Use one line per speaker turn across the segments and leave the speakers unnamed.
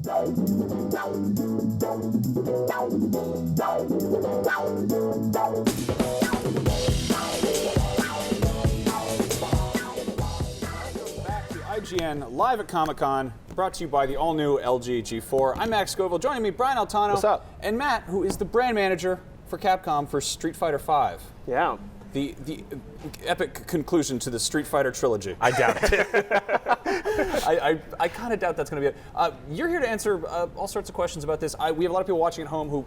IGN live at Comic-Con, brought to you by the all-new LG G4. I'm Max Scoville. Joining me, Brian Altano.
What's up?
And Matt, who is the brand manager for Capcom for Street Fighter V.
Yeah.
The epic conclusion to the Street Fighter trilogy.
I doubt it.
I kind of doubt that's going to be it. You're here to answer all sorts of questions about this. We have a lot of people watching at home who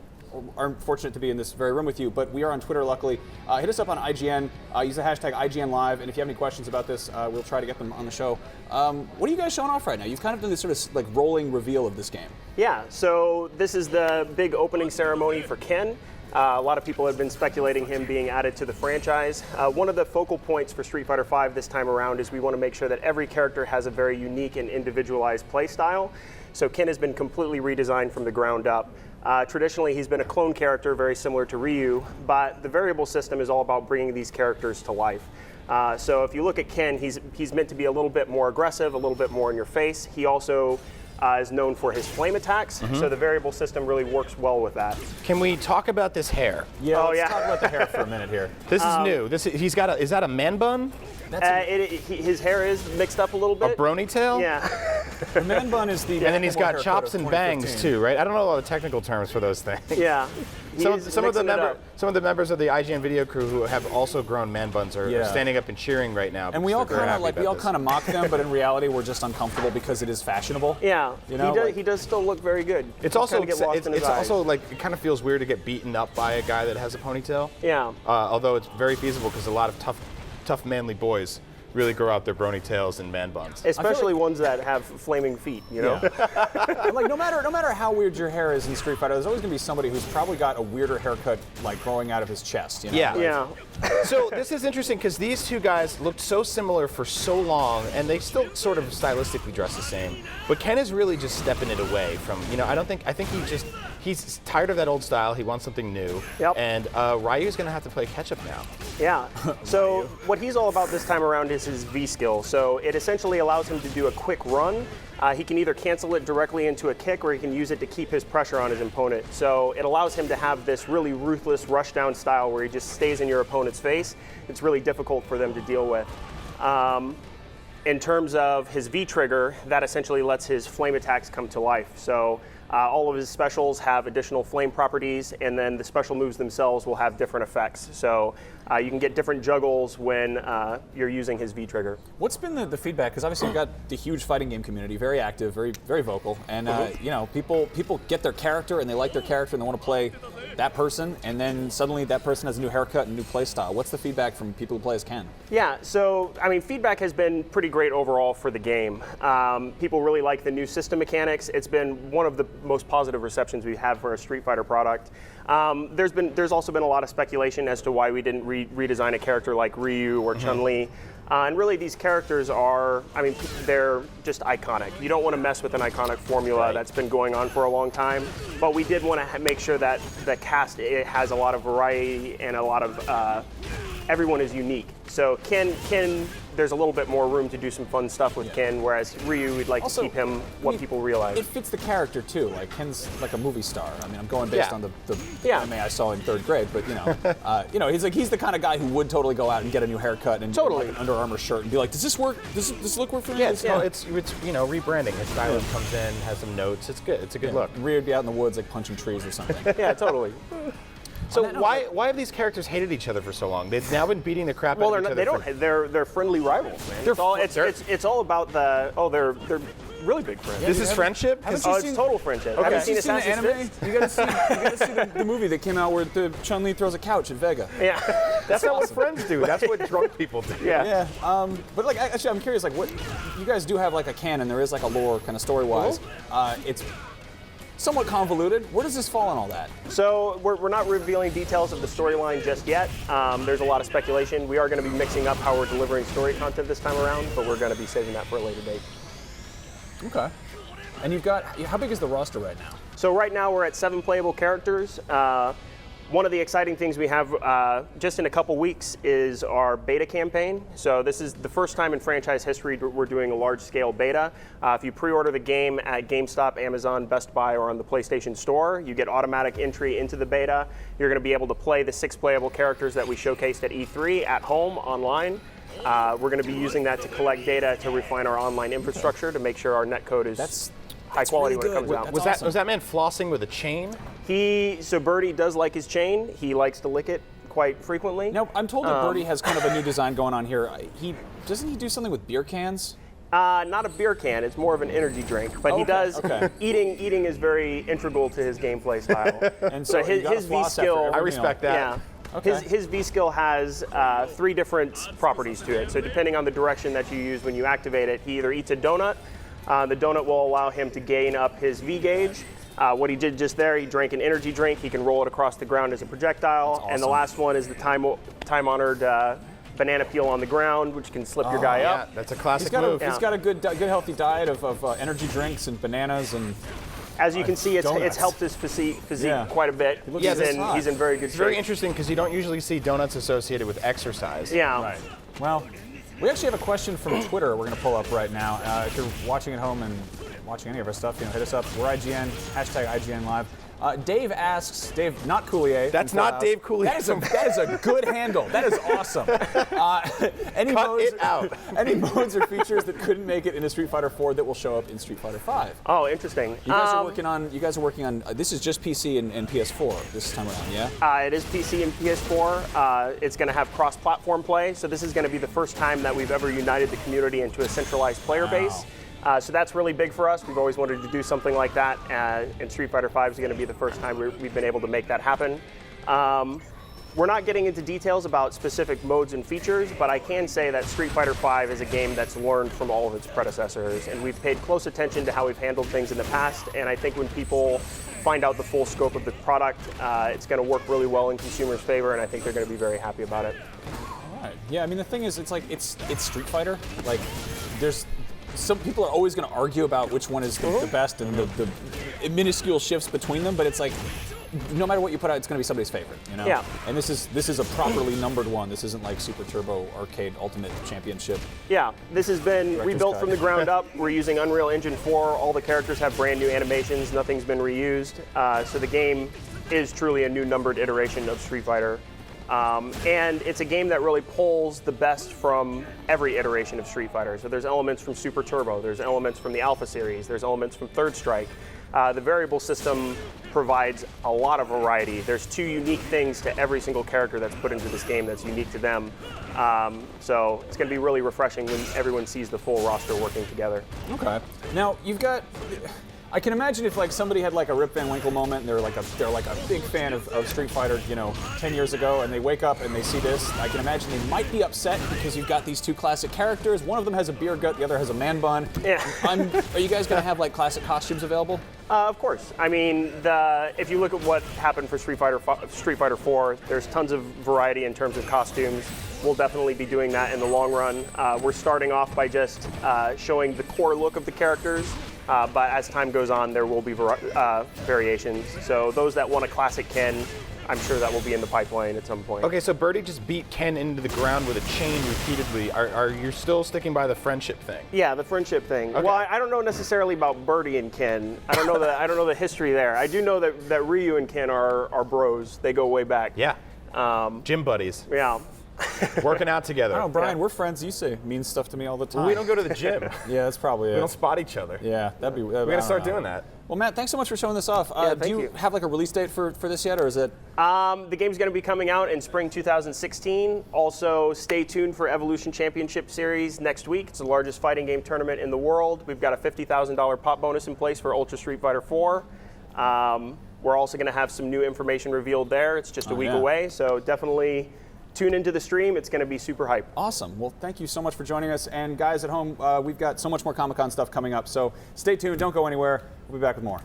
aren't fortunate to be in this very room with you, but we are on Twitter, luckily. Hit us up on IGN. Use the hashtag IGN Live, and if you have any questions about this, we'll try to get them on the show. What are you guys showing off right now? You've kind of done this sort of like rolling reveal of this game.
Yeah, so this is the big opening ceremony for Ken. A lot of people have been speculating him being added to the franchise. One of the focal points for Street Fighter V this time around is we want to make sure that every character has a very unique and individualized play style. So Ken has been completely redesigned from the ground up. Traditionally, he's been a clone character very similar to Ryu, but the variable system is all about bringing these characters to life. So if you look at Ken, he's meant to be a little bit more aggressive, a little bit more in your face. He also is known for his flame attacks, so the variable system really works well with that.
Can we talk about this hair?
Yeah, let's talk about the hair for a minute here.
This is new. He's got is that a man bun?
His hair is mixed up a little bit.
A brony tail?
Yeah.
The man bun is the...
And then he's got chops and bangs too, right? I don't know all the technical terms for those things.
Yeah.
Some of the members of the IGN video crew who have also grown man buns are standing up and cheering right now.
And we all kind of mock them, but in reality we're just uncomfortable because it is fashionable.
Yeah.
You know,
he does still look very good.
It's also like it kind of feels weird to get beaten up by a guy that has a ponytail.
Yeah.
Although it's very feasible because a lot of tough manly boys really grow out their brony tails and man buns.
Especially ones that have flaming feet, you know?
Yeah. Like no matter how weird your hair is in Street Fighter, there's always going to be somebody who's probably got a weirder haircut like growing out of his chest, you know?
Yeah.
Like,
yeah.
So this is interesting because these two guys looked so similar for so long, and they still sort of stylistically dress the same. But Ken is really just stepping it away from, I think he's tired of that old style. He wants something new.
Yep.
And Ryu's going to have to play catch up now.
Yeah. So what he's all about this time around is his V skill. So it essentially allows him to do a quick run. He can either cancel it directly into a kick, or he can use it to keep his pressure on his opponent. So it allows him to have this really ruthless rushdown style where he just stays in your opponent's face. It's really difficult for them to deal with. In terms of his V trigger, that essentially lets his flame attacks come to life. So all of his specials have additional flame properties, and then the special moves themselves will have different effects. So you can get different juggles when you're using his V trigger.
What's been the feedback? Because obviously you've got the huge fighting game community, very active, very very vocal, and people get their character and they like their character and they want to play that person, and then suddenly that person has a new haircut and new play style. What's the feedback from people who play as Ken?
Yeah, so I mean, feedback has been pretty great overall for the game. People really like the new system mechanics. It's been one of the most positive receptions we've had for a Street Fighter product. There's also been a lot of speculation as to why we didn't redesign a character like Ryu or Chun-Li. And really, these characters they're just iconic. You don't want to mess with an iconic formula that's been going on for a long time. But we did want to make sure that the cast has a lot of variety and a lot of everyone is unique. So Ken, there's a little bit more room to do some fun stuff with Ken, whereas Ryu, we'd like to keep him what people realize.
It fits the character too. Like Ken's like a movie star. I mean, I'm going based on the anime I saw in 3rd grade, but he's the kind of guy who would totally go out and get a new haircut and like an Under Armour shirt and be like, does this work? Does this look for me?
Yeah, it's rebranding. His stylist comes in, has some notes. It's good. It's a good look.
Ryu would be out in the woods like punching trees or something.
Yeah, totally.
So why have these characters hated each other for so long? They've now been beating the crap out of each other.
They're friendly rivals, man. It's all about they're really big friends.
This is friendship?
It's total friendship.
Okay.
Haven't
seen the anime? You gotta see the movie that came out where the Chun-Li throws a couch at Vega.
Yeah.
That's not what friends do. That's what drunk people do.
Yeah.
But like, actually, I'm curious. Like, what you guys do have like a canon? There is like a lore kind of story-wise. It's somewhat convoluted. Where does this fall in all that?
So we're not revealing details of the storyline just yet. There's a lot of speculation. We are going to be mixing up how we're delivering story content this time around, but we're going to be saving that for a later date.
Okay. And you've got, how big is the roster right now?
So right now we're at 7 playable characters. One of the exciting things we have just in a couple weeks is our beta campaign. So this is the first time in franchise history we're doing a large-scale beta. If you pre-order the game at GameStop, Amazon, Best Buy, or on the PlayStation Store, you get automatic entry into the beta. You're going to be able to play the 6 playable characters that we showcased at E3 at home, online. We're going to be using that to collect data to refine our online infrastructure to make sure our netcode is high quality
really
when it comes
good.
out.
Was that man flossing with a chain?
So Birdie does like his chain. He likes to lick it quite frequently.
Now, I'm told that Birdie has kind of a new design going on here. Doesn't he do something with beer cans?
Not a beer can. It's more of an energy drink. But he does.
Okay.
Eating is very integral to his gameplay style.
And so
his V skill.
I respect that.
Yeah.
Okay.
His V skill has 3 different properties to it. So depending on the direction that you use when you activate it, he either eats a donut. The donut will allow him to gain up his V gauge. What he did just there, he drank an energy drink. He can roll it across the ground as a projectile.
That's awesome.
And the last one is the time-honored banana peel on the ground, which can slip your guy up.
Yeah, that's a classic move.
He's got a good healthy diet of energy drinks and bananas and.
As you can see, it's
donuts.
helped his physique
Yeah.
quite a bit.
looks
He's in very good
It's
shape.
very interesting because you don't usually see donuts associated with exercise.
Yeah.
Right. Well, we actually have a question from Twitter we're going to pull up right now. If you're watching at home and watching any of our stuff, hit us up. We're IGN, hashtag IGN Live. Dave asks, not Coulier.
That's not Dave Coulier.
That is a good handle. That is awesome. Any modes or features that couldn't make it into Street Fighter 4 that will show up in Street Fighter 5?
Oh, interesting.
You guys are working on. This is just PC and PS4 this time around, yeah?
It is PC and PS4. It's going to have cross-platform play, so this is going to be the first time that we've ever united the community into a centralized player base. So that's really big for us. We've always wanted to do something like that, and Street Fighter V is going to be the first time we've been able to make that happen. We're not getting into details about specific modes and features, but I can say that Street Fighter V is a game that's learned from all of its predecessors, and we've paid close attention to how we've handled things in the past, and I think when people find out the full scope of the product, it's going to work really well in consumers' favor, and I think they're going to be very happy about it.
All right. Yeah, I mean, the thing is, it's Street Fighter. Like, some people are always going to argue about which one is the best and the minuscule shifts between them, but it's like no matter what you put out, it's going to be somebody's favorite, you know?
Yeah.
And this is a properly numbered one. This isn't like Super Turbo Arcade Ultimate Championship.
Yeah, this has been rebuilt
cut.
from the ground up. We're using Unreal Engine 4. All the characters have brand new animations. Nothing's been reused. So the game is truly a new numbered iteration of Street Fighter. And it's a game that really pulls the best from every iteration of Street Fighter. So there's elements from Super Turbo, there's elements from the Alpha series, there's elements from Third Strike. The variable system provides a lot of variety. There's 2 unique things to every single character that's put into this game that's unique to them. So it's going to be really refreshing when everyone sees the full roster working together.
Okay. Now you've got. I can imagine if like somebody had like a Rip Van Winkle moment and they're like a big fan of Street Fighter, 10 years ago, and they wake up and they see this. I can imagine they might be upset because you've got these 2 classic characters. One of them has a beer gut, the other has a man bun.
Yeah.
Are you guys gonna have like classic costumes available?
Of course. I mean, if you look at what happened for Street Fighter 4, there's tons of variety in terms of costumes. We'll definitely be doing that in the long run. We're starting off by just showing the core look of the characters. But as time goes on, there will be variations. So those that want a classic Ken, I'm sure that will be in the pipeline at some point.
Okay, so Birdie just beat Ken into the ground with a chain repeatedly. Are you still sticking by the friendship thing?
Yeah, the friendship thing.
Okay.
Well, I don't know necessarily about Birdie and Ken. I don't know the history there. I do know that Ryu and Ken are bros. They go way back.
Yeah. Gym buddies.
Yeah.
Working out together.
I don't know, Brian. We're friends. You say mean stuff to me all the time.
We don't go to the gym.
Yeah, that's probably it.
We don't spot each other.
Yeah, that'd be.
We gotta start doing that.
Well, Matt, thanks so much for showing this off.
Yeah,
do
thank
you
you.
have like a release date for this yet, or is it?
The game's going to be coming out in spring 2016. Also, stay tuned for Evolution Championship Series next week. It's the largest fighting game tournament in the world. We've got a $50,000 pop bonus in place for Ultra Street Fighter 4. We're also going to have some new information revealed there. It's just a week away, so definitely tune into the stream. It's going to be super hype.
Awesome. Well, thank you so much for joining us. And guys at home, we've got so much more Comic-Con stuff coming up. So stay tuned. Don't go anywhere. We'll be back with more.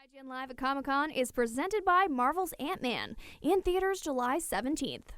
IGN Live at Comic-Con is presented by Marvel's Ant-Man in theaters July 17th.